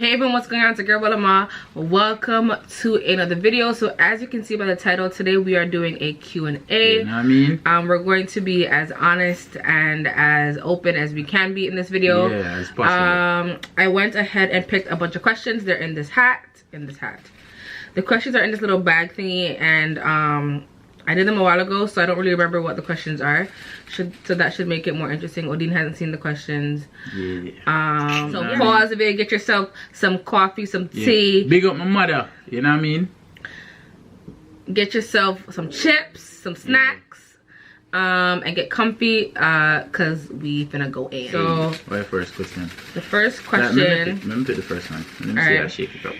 Hey everyone, what's going on? It's your girl Balama. Welcome to another video. So as you can see by the title, today we are doing a Q&A. You know what I mean? We're going to be as honest and as open as we can be in this video. Yeah, as possible. I went ahead and picked a bunch of questions. They're in this hat. The questions are in this little bag thingy, and I did them a while ago, so I don't really remember what the questions are. So that should make it more interesting. Odean hasn't seen the questions. Yeah. So pause a bit, get yourself some coffee, some tea. Big up my mother, you know what I mean? Get yourself some chips, some snacks, and get comfy, cause we finna go in. So what first question? the first question. Let me pick the first one. Let me see how I shake it up.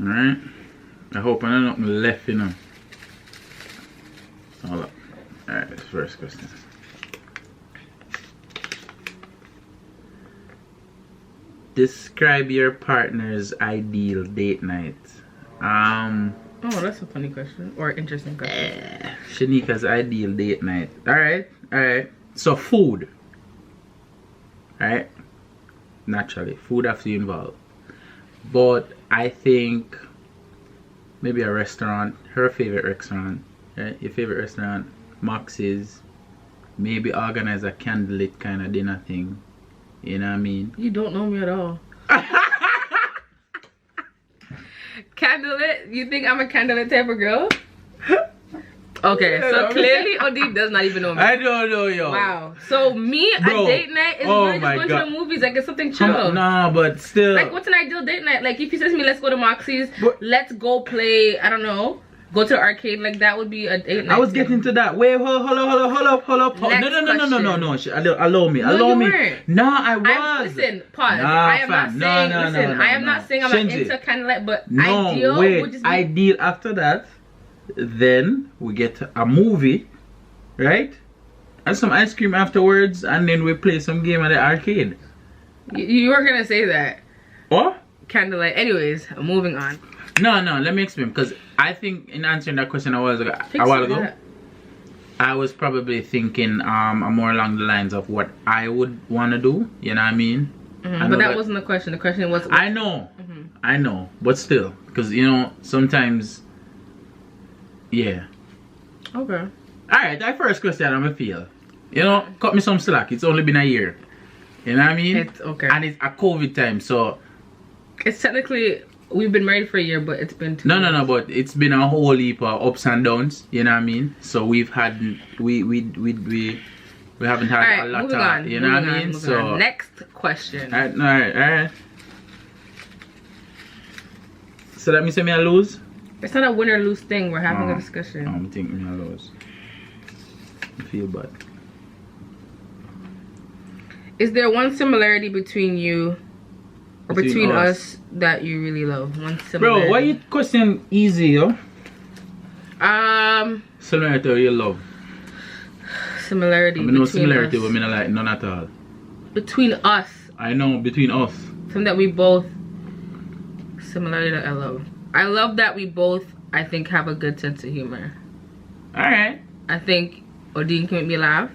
Alright. I hope I'm not left, you know. Hold up. Alright, this first question. Describe your partner's ideal date night. Oh, that's a funny question or interesting question. Shanika's ideal date night. Alright. So food. Right? Naturally, food has to be involved. But I think maybe a restaurant, her favorite restaurant, right? Your favorite restaurant, Moxie's. Maybe organize a candlelit kind of dinner thing. You know what I mean? You don't know me at all. Candlelit? You think I'm a candlelit type of girl? Okay, so clearly Odean does not even know me. I don't know, yo. Wow. So me, bro, a date night is really just going to the movies. Like, it's something chill. No, but still. Like, what's an ideal date night? Like, if he says to me, let's go to Moxie's, let's go play, I don't know, go to the arcade. Like, that would be a date night. I was getting to that. Wait, hold up. No. Allow me. No, I was. Listen, pause. I am not saying I'm into candlelight, but ideal would just be... Ideal after that. Then we get a movie, right? And some ice cream afterwards, and then we play some game at the arcade. You were gonna say that. What? Candlelight. Anyways, moving on. No, let me explain, because I think in answering that question a while ago, I was probably thinking more along the lines of what I would want to do. You know what I mean? But that wasn't the question. The question was. I know, but still, because you know sometimes. Yeah. Okay. Alright, that first question I'm gonna feel. You know, cut me some slack. It's only been a year. You know what I mean? It's okay. And it's a COVID time, so it's technically we've been married for a year, but it's been 2 years. No, but it's been a whole heap of ups and downs, you know what I mean? So we've had we haven't had a lot of you know what I mean? So next question. Alright. So that means I lose? It's not a win or lose thing. We're having a discussion. I'm thinking I lose. I feel bad. Is there one similarity between you or between us that you really love? One similarity. Bro, why you question easy, yo? Similarity you love. Similarity. I mean, no similarity, but I mean like none at all. Between us. I know, between us. Something that we both similarity that I love. I love that we both, I think, have a good sense of humor. Alright. I think Odean can make me laugh.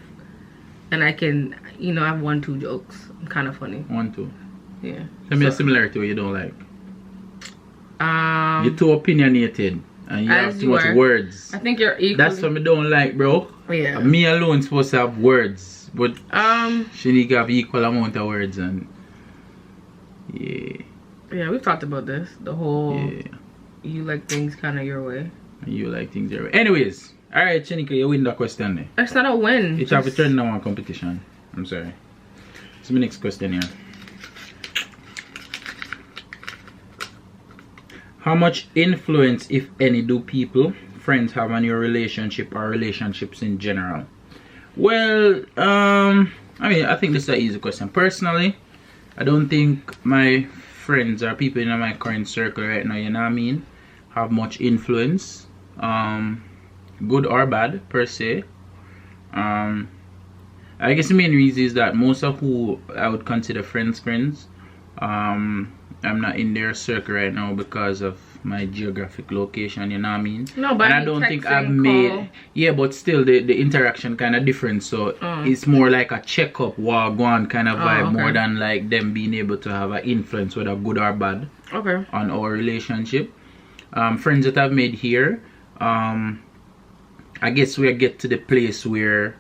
And I can, you know, I have 1-2 jokes. I'm kind of funny. 1-2. Yeah. Tell me a similarity what you don't like. You're too opinionated. And you have too much words. I think you're equal. That's what I don't like, bro. Yeah. Me alone supposed to have words. But she need to have equal amount of words. And yeah. Yeah, we've talked about this. The whole... Yeah. You like things kind of your way. You like things your way. Anyways, alright, Chinika, you win that question there. It's not a win. It's have to turn down one competition. I'm sorry. It's my next question here. How much influence, if any, do people, friends have on your relationship or relationships in general? Well, I mean, I think this is an easy question. Personally, I don't think my friends or people in my current circle right now, you know what I mean, have much influence, good or bad per se. I guess the main reason is that most of who I would consider friends, I'm not in their circle right now because of my geographic location, you know what I mean? No, but and I don't think I've made yeah, but still the interaction kind of different, so it's more like a checkup wagwan kind of vibe, more than like them being able to have an influence, whether good or bad, on our relationship. Friends that I've made here, I guess we get to the place where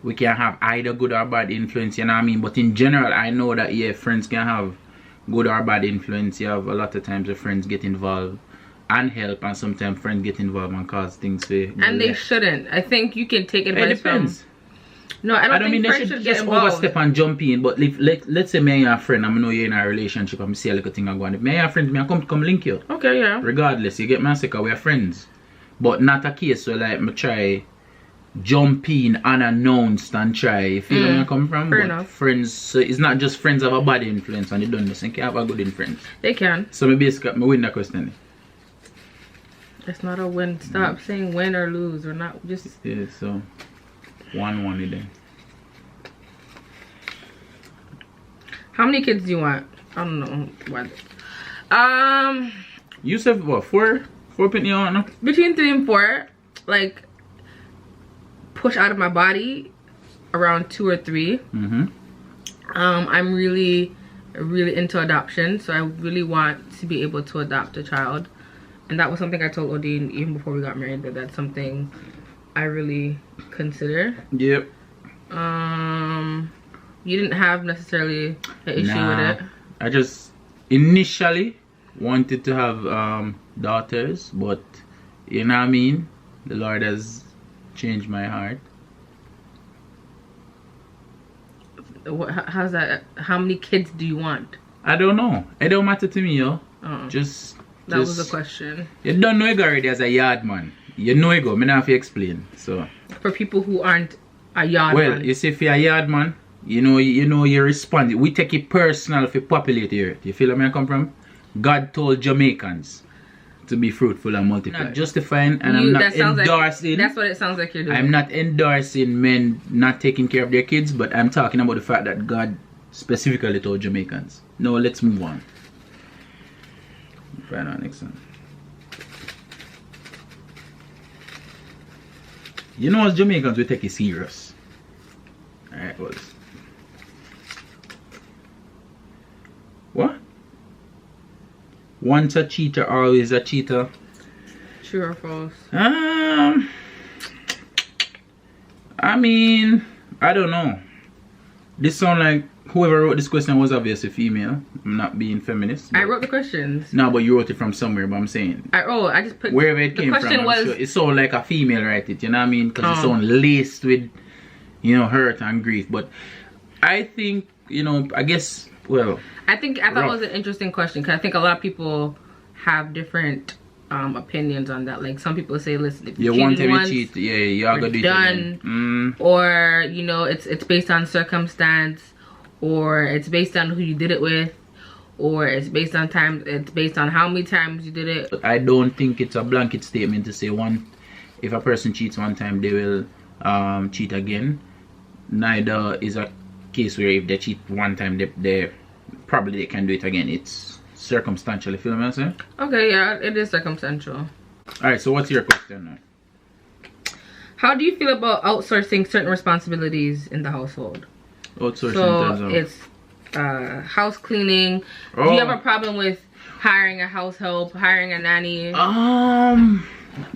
we can have either good or bad influence, you know what I mean? But in general, I know that yeah, friends can have good or bad influence. You have a lot of times the friends get involved and help, and sometimes friends get involved and cause things to and they shouldn't. I think you can take advice. It depends. No, I don't think mean they should just overstep and jump in. But if let's say me and your friend, I know you're in a relationship, I'm see a little thing going. If me and your friend, me I come link you. Okay, yeah. Regardless, you get me, we're friends. But not a case where like me try jump in unannounced and try. You feel where I come from? Fair but enough. Friends, so it's not just friends have a bad influence and they don't listen. Can have a good influence. They can. So maybe I win that question. It's not a win. Stop saying win or lose or not. Just yeah. So 1-1 then. How many kids do you want? I don't know. What? You said what? 4 penny on? No? Between 3 and 4. Like, push out of my body around 2 or 3. I'm really into adoption, so I really want to be able to adopt a child, and that was something I told Odean even before we got married, that that's something I really consider. Yep. You didn't have necessarily an issue with it? I just initially wanted to have daughters, but you know what I mean, the Lord has changed my heart. How's that? How many kids do you want? I don't know. It don't matter to me, yo. Just that was the question. You don't know it already as a yard man. You know it go. Me not have to explain. So for people who aren't a yard man. Well, you see, if you're a yard man, you know you respond. We take it personal if you populate the earth. You feel where I come from? God told Jamaicans to be fruitful and multiply. Not justifying, and I'm not endorsing. That's what it sounds like you're doing. I'm not endorsing men not taking care of their kids, but I'm talking about the fact that God specifically told Jamaicans. No, let's move on. Right on, next one. You know, as Jamaicans, we take it serious. Alright, well. What? Once a cheater, always a cheater. True or false? I mean, I don't know. This sound like whoever wrote this question was obviously female. I'm not being feminist. I wrote the questions. No, but you wrote it from somewhere, but I'm saying. I just put wherever it came from. Sure it sounded like a female write it, you know what I mean? Because it sounds laced with, hurt and grief. But I think, I guess, well. I thought it was an interesting question, because I think a lot of people have different opinions on that. Like, some people say, listen, if you want to cheat, yeah, you're gonna do it done. Or, it's based on circumstance, or it's based on who you did it with, or it's based on time, it's based on how many times you did it. But I don't think it's a blanket statement to say if a person cheats one time, they will cheat again. Neither is a case where if they cheat one time, they probably can do it again. It's circumstantial, you feel what I'm saying? Okay, yeah, it is circumstantial. Alright, so what's your question now? How do you feel about outsourcing certain responsibilities in the household? Outsourcing so it's house cleaning. Do you have a problem with hiring a house help, hiring a nanny?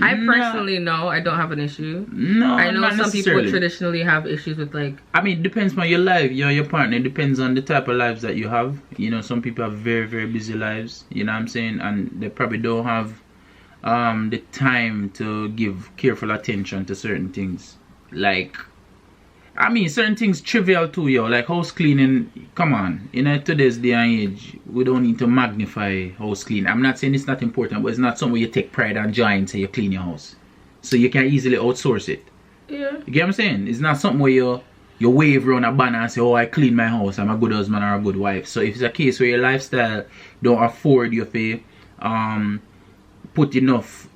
I personally no, I don't have an issue. No, I know some people traditionally have issues with, like, I mean, it depends on your life, your partner. It depends on the type of lives that you have. Some people have very, very busy lives, you know what I'm saying, and they probably don't have the time to give careful attention to certain things. Like, I mean, certain things trivial too, like house cleaning. Come on, today's day and age, we don't need to magnify house cleaning. I'm not saying it's not important, but it's not something where you take pride and joy and say you clean your house, so you can easily outsource it. Yeah, you get what I'm saying? It's not something where you wave around a banner and say, oh, I clean my house, I'm a good husband or a good wife. So if it's a case where your lifestyle don't afford you to put enough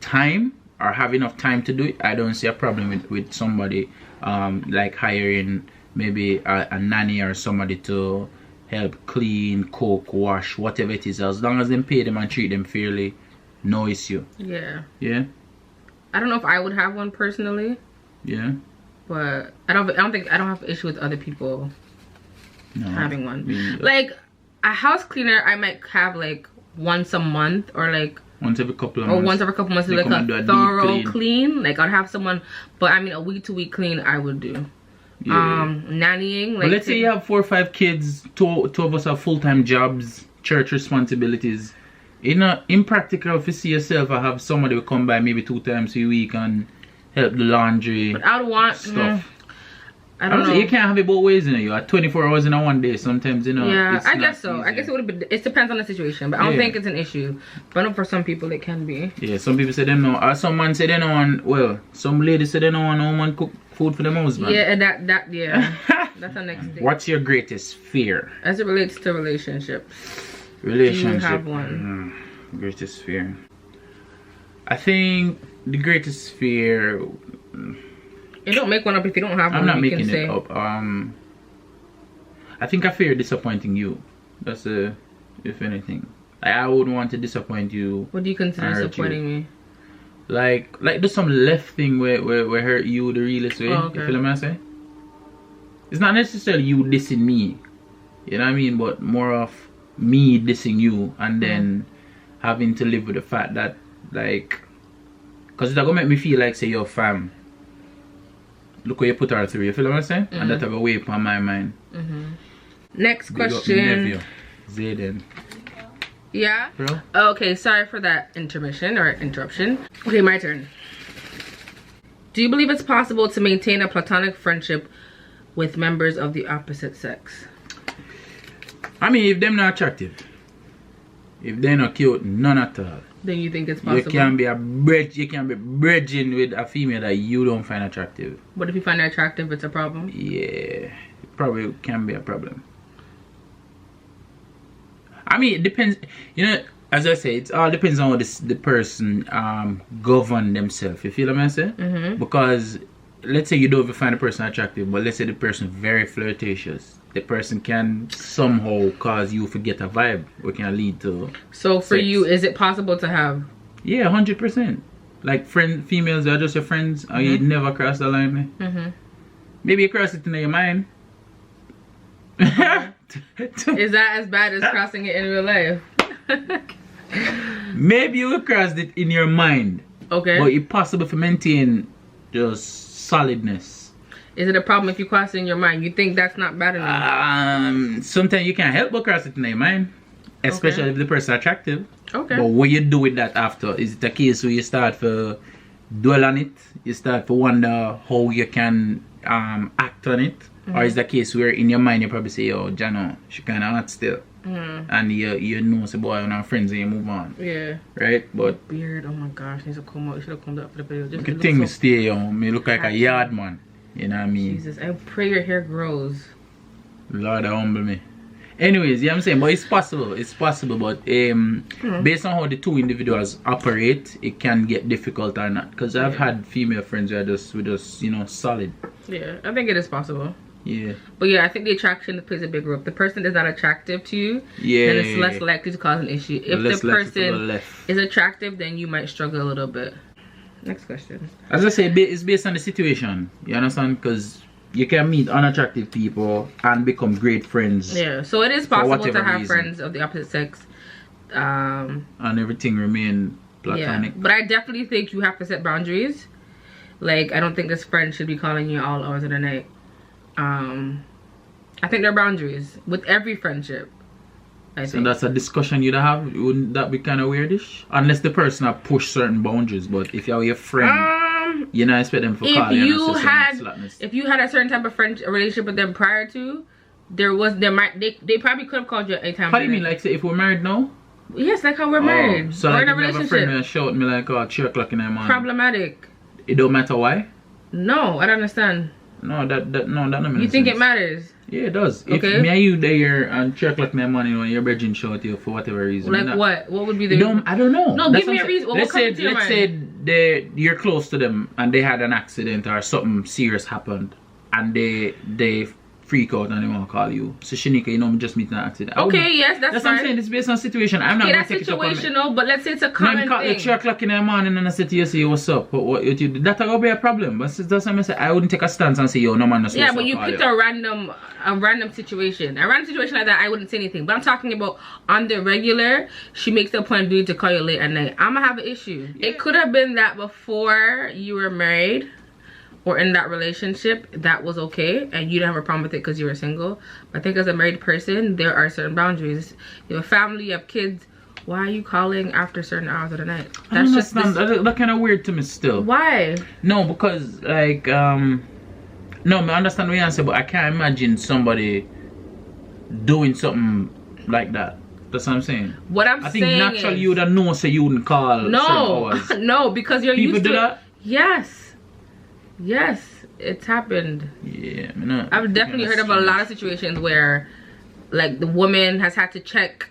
time or have enough time to do it, I don't see a problem with somebody like hiring maybe a nanny or somebody to help clean, cook, wash, whatever it is. As long as them pay them and treat them fairly, no issue. Yeah. Yeah? I don't know if I would have one personally. Yeah? But I don't have an issue with other people having one. Like a house cleaner I might have like once a month or like once every couple of months. Or once every couple of months, like a thorough clean. Like I'd have someone, but I mean a week to week clean I would do. Yeah. Nannying. Like but let's say you have 4 or 5 kids, two of us have full-time jobs, church responsibilities. It's not impractical to see yourself or have somebody will come by maybe 2 times a week and help the laundry. But I would want stuff. I don't know. You can't have it both ways, you know. You have 24 hours in a one day. Sometimes, you know. Yeah, I guess so. Easy. I guess it would be. It depends on the situation, but I don't think it's an issue. But I know for some people it can be. Yeah, some people say they know. Or some man say they don't want. Well, some ladies say they don't want no man cook food for them husband. Yeah, yeah. That's the next thing. What's your greatest fear as it relates to relationships? Relationship. Do you have one? Greatest fear. I think the greatest fear. You don't make one up if you don't have one. I'm not making it up. I think I fear disappointing you. That's if anything. I wouldn't want to disappoint you. What do you consider disappointing me? Like there's some left thing where hurt you the realest way. Oh, okay. You feel what I'm saying? It's not necessarily you dissing me. You know what I mean? But more of me dissing you and then having to live with the fact that like, cause it's gonna make me feel like say yo fam. Look where you put her through, you feel what I'm saying? And that have a weight on my mind. Next question. Nephew, Zayden. Yeah? Bro? Okay, sorry for that intermission or interruption. Okay, my turn. Do you believe it's possible to maintain a platonic friendship with members of the opposite sex? I mean, if them not attractive, if they're not cute, none at all. Then you think it's possible? You can be bridging with a female that you don't find attractive. What if you find her attractive, it's a problem? Yeah, it probably can be a problem. I mean, it depends. You know, as I say, it all depends on how the person govern themselves. You feel what I'm saying? Because let's say you don't even find a person attractive, but let's say the person very flirtatious. The person can somehow cause you to get a vibe, or can lead to. So for you, is it possible to have? Yeah, 100%. Like females are just your friends, or you never cross the line. Maybe you cross it in your mind. Is that as bad as crossing it in real life? Maybe you crossed it in your mind. Okay. But it's possible to maintain just solidness. Is it a problem if you cross it in your mind? You think that's not bad enough? Sometimes you can't help but cross it in your mind. Especially if the person is attractive. Okay. But what you do with that after? Is it a case where you start to dwell on it? You start to wonder how you can act on it? Or is it a case where in your mind you probably say, yo, Jano, she kind of hot still. And you know, say, boy, and our friends and you move on. Yeah. Right? But beard, oh my gosh, needs to come out. You should have come out for the video. Just look thing so stay on. Me look like a yard man. You know what I mean? Jesus, I pray your hair grows. Lord, humble me. Anyways, yeah, I'm saying, but it's possible. It's possible, but based on how the two individuals operate, it can get difficult or not. Because I've had female friends who are just, you know, solid. Yeah, I think it is possible. Yeah. But yeah, I think the attraction plays a big role. If the person is not attractive to you, then it's less likely to cause an issue. If the person is attractive, then you might struggle a little bit. Next question. As I say, it's based on the situation. You understand? Because you can meet unattractive people and become great friends. Yeah, so it is possible to have friends of the opposite sex. And everything remain platonic. Yeah, but I definitely think you have to set boundaries. Like, I don't think this friend should be calling you all hours of the night. I think there are boundaries with every friendship. I think that's a discussion you'd have. Wouldn't that be kind of weirdish? Unless the person have pushed certain boundaries. But if you're your friend, you know, expect them for calling you. If you had a certain type of relationship with them prior to, they probably could have called you anytime. How do you mean, like, say if we're married now? Yes, like how we're married. So we're like in a if you have a friend and shout me like 3 o'clock in the morning. Problematic. It don't matter why? No, I don't understand. No, that don't make sense. You think it matters? Yeah, it does. Okay. If me and you there and 3 o'clock in the morning when your brethren shout you for whatever reason. Like what? What would be the reason? I don't know. No, give me a reason. Let's say you're close to them and they had an accident or something serious happened and they freak out and they want to call you. So Shanika, you know, I'm just meeting an accident. Okay, yes, that's what fine. I'm saying. It's based on situation. I'm not okay, going to that's take it up on me. situational, but let's say it's a common call thing. at 3 o'clock in the morning and I say to you, say, what's up? What you do? That's going to be a problem. But that's what I say. I wouldn't take a stance and say, yo, no man, that's yeah, but you picked a random situation. A random situation like that, I wouldn't say anything. But I'm talking about on the regular, she makes the point of duty to call you late at night. I'm going to have an issue. Yeah. It could have been that before you were married or in that relationship, that was okay, and you didn't have a problem with it because you were single. But I think as a married person, there are certain boundaries. You have a family, you have kids. Why are you calling after certain hours of the night? That's just that kind of weird to me still. Why? No, because like no, I understand what you answer, but I can't imagine somebody doing something like that. That's what I'm saying. What I think naturally you would know, so you wouldn't call. No, no, because you're people used to do that. Yes, it's happened. Yeah, I've definitely heard of a lot of situations where, like, the woman has had to check,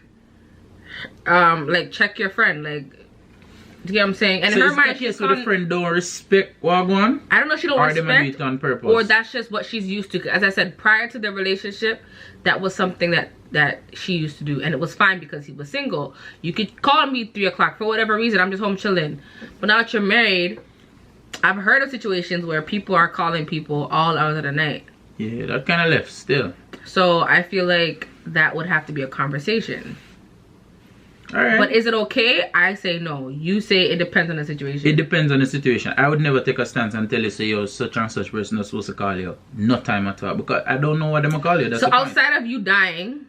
check your friend, like, do you get what I'm saying? And so in her mind, she's so the friend don't respect what going. I don't know if she don't respect, or they do it on purpose, or that's just what she's used to. As I said, prior to the relationship, that was something that she used to do, and it was fine because he was single. You could call me 3 o'clock for whatever reason. I'm just home chilling. But now that you're married, I've heard of situations where people are calling people all hours of the night. Yeah, that kind of left still. So I feel like that would have to be a conversation. All right. But is it okay? I say no. You say it depends on the situation. It depends on the situation. I would never take a stance and tell you, say, yo, such and such person is supposed to call you. No time at all. Because I don't know what them call you. That's so outside of you dying,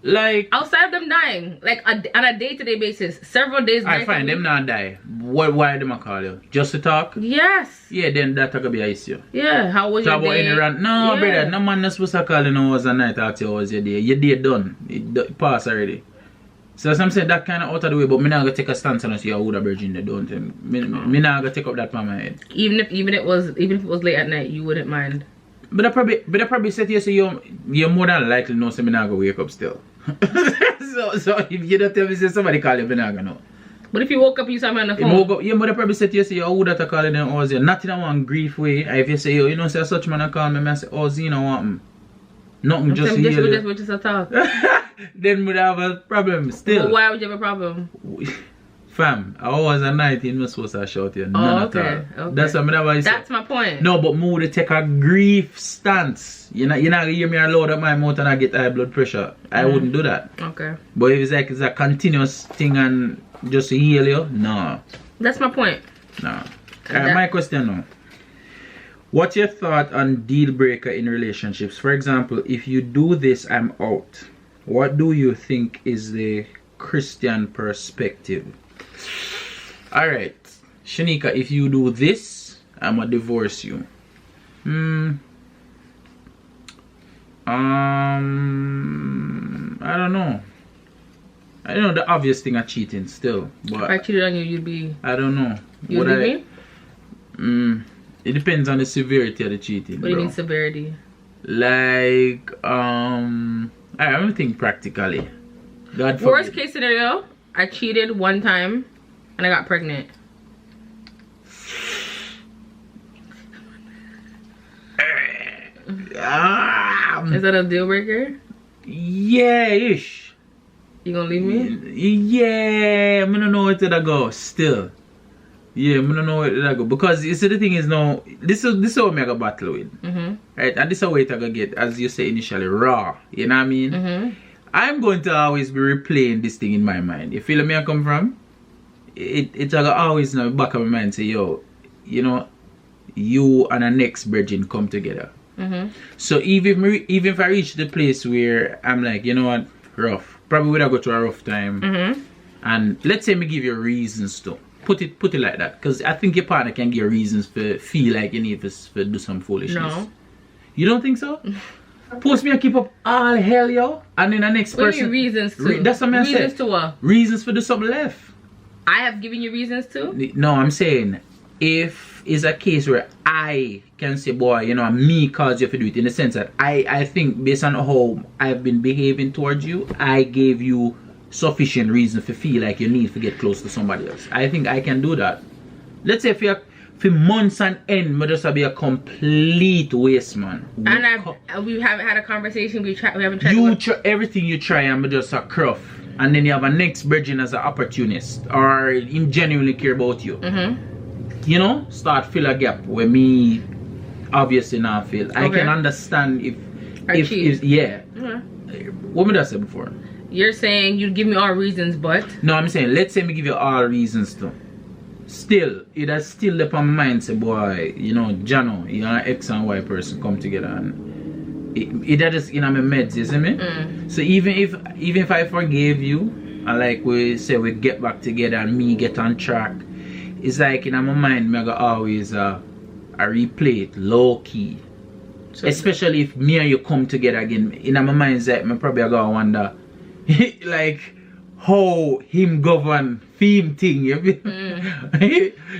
like, outside of them dying, like on a day-to-day basis, several days. I find them not die. Why them call you? Just to talk? Yes. Yeah, then that could be an issue. Yeah. How was your day? No, brother. No man is supposed to call you no hours a night after how was your day. Your day done. It passed already. So as I'm saying, that kind of out of the way, but me not gonna take a stance and say you would have virgin. They don't. Me not gonna take up that from my head. Even if it was late at night, you wouldn't mind. But I probably said to you, so you're more than likely know, so me not gonna wake up still. so if you don't tell me, say somebody call you, me not gonna know. But if you woke up, you saw me on the phone. Woke up, yeah, but I probably said to you, say you would have call you then, or not in a one grief way. If you say, yo, you know, say such man call me, I say, oh, Zina want me. Nothing, just heal. Just a talk. Then we'd have a problem still. But why would you have a problem? Fam, hours a night you're not supposed to shout you. None at all. Okay. That's what I say. That's my point. No, but me would take a grief stance. You're not gonna hear me load up my mouth and I get high blood pressure. I wouldn't do that. Okay. But if it's a continuous thing and just to heal you, no. That's my point. No. My question now. What's your thought on deal breaker in relationships? For example, if you do this, I'm out. What do you think is the Christian perspective? Alright, Shanika, if you do this, I'm gonna divorce you. I don't know. I know the obvious thing of cheating still, but if I cheated on you, you'd be. I don't know. You'd leave me? It depends on the severity of the cheating. What do you mean severity? Like, I don't think practically. God forbid. Worst case scenario, I cheated one time and I got pregnant. Is that a deal breaker? Yeah-ish. You gonna leave me? Yeah, I don't know where to go still. Yeah, I don't know where to go. Because you see, the thing is now, this is what I got battle with. Right? And this is how it I gonna get, as you say initially, raw. You know what I mean? I'm going to always be replaying this thing in my mind. You feel me I come from? It's always in the back of my mind say, yo, you know, you and the next virgin come together. So even if I reach the place where I'm like, you know what, rough. Probably would I go through a rough time. And let's say me give you reasons to. Put it like that. Because I think your partner can give reasons for feel like you need to do some foolishness. No. You don't think so? Post me and keep up all hell, yo. And then the next person. What do you mean reasons to? That's what I said. Reasons to what? Reasons for do something left. I have given you reasons to? No, I'm saying if it's a case where I can say, boy, you know, me cause you to do it, in the sense that I think based on how I've been behaving towards you, I gave you sufficient reason to feel like you need to get close to somebody else. I think I can do that. Let's say for for months and end, me just be a complete waste, man. And we haven't had a conversation. We haven't tried. You try everything you try, and me just a cruff. And then you have a next virgin as an opportunist, or him genuinely care about you. You know, start fill a gap where me obviously not feel. Okay. I can understand if yeah. What did I say before? You're saying you'd give me all reasons, but no, I'm saying let's say me give you all reasons too. Still, it has still upon my mind. Say, boy, you know, Jano, you know, X and Y person come together, and it just in my meds, you see me? So even if I forgave you, and like we say we get back together and me get on track, it's like in my mind, me go always I replay it low key. So especially if me and you come together again, in my mind, it's like me probably go wonder, like how him govern theme thing, you feel?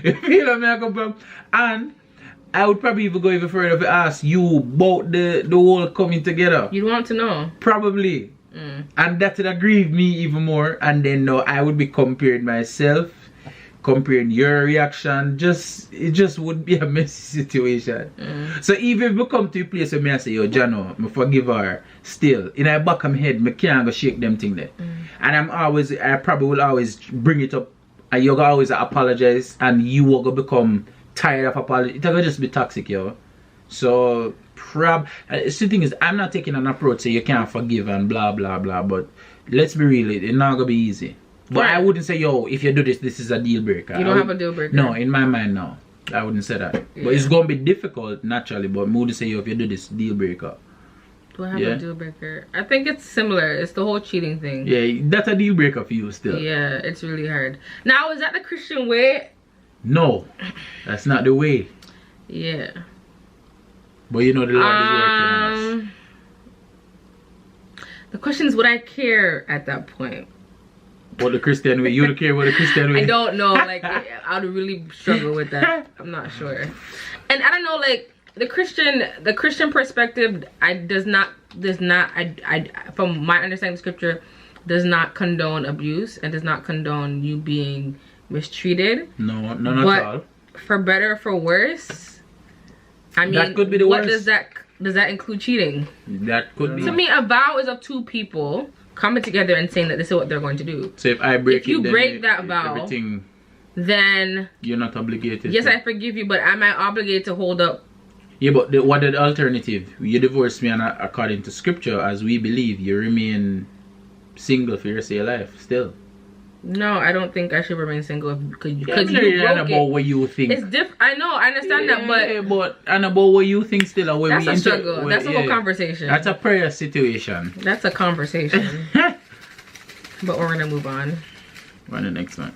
You feel what I come from? And I would probably even go even further to ask you about the whole coming together. You'd want to know. Probably. And that would grieve me even more. And then now I would be comparing myself, comparing your reaction. It just would be a messy situation. So even if we come to a place where me I say, yo, Jano, I forgive her, still, in the back of my head, I can't go shake them thing there. And I probably will always bring it up, and you'll always apologize, and you will go become tired of apology. It'll just be toxic, yo. So the thing is, I'm not taking an approach so you can't forgive and blah blah blah, but let's be real, it's not gonna be easy. But I wouldn't say, yo, if you do this is a deal breaker. You don't have a deal breaker? No, in my mind, no. I wouldn't say that. Yeah. But it's gonna be difficult naturally, but I wouldn't say, yo, if you do this, deal breaker. Do I have a deal breaker? I think it's similar. It's the whole cheating thing. Yeah, that's a deal breaker for you still. Yeah, it's really hard. Now, is that the Christian way? No, that's not the way. Yeah. But you know the Lord is working on us. The question is, would I care at that point? What the Christian way? You don't care what the Christian way? I don't know. Like, I would really struggle with that. I'm not sure. And I don't know, like, the Christian perspective, from my understanding of scripture, does not condone abuse and does not condone you being mistreated. No, not at all. For better or for worse, I mean, that could be the what worst. does that include cheating? That could be. To me, a vow is of two people coming together and saying that this is what they're going to do. So if I break that vow, everything, then you're not obligated. Yes, I forgive you, but am I obligated to hold up? Yeah, but what the alternative? You divorce me, and according to scripture, as we believe, you remain single for your rest of your life still. No, I don't think I should remain single because you broke about what you think. It's different. I know, I understand that, but and about what you think still. Or that's a struggle. That's a whole conversation. That's a prayer situation. That's a conversation. But we're gonna move on. On the next one.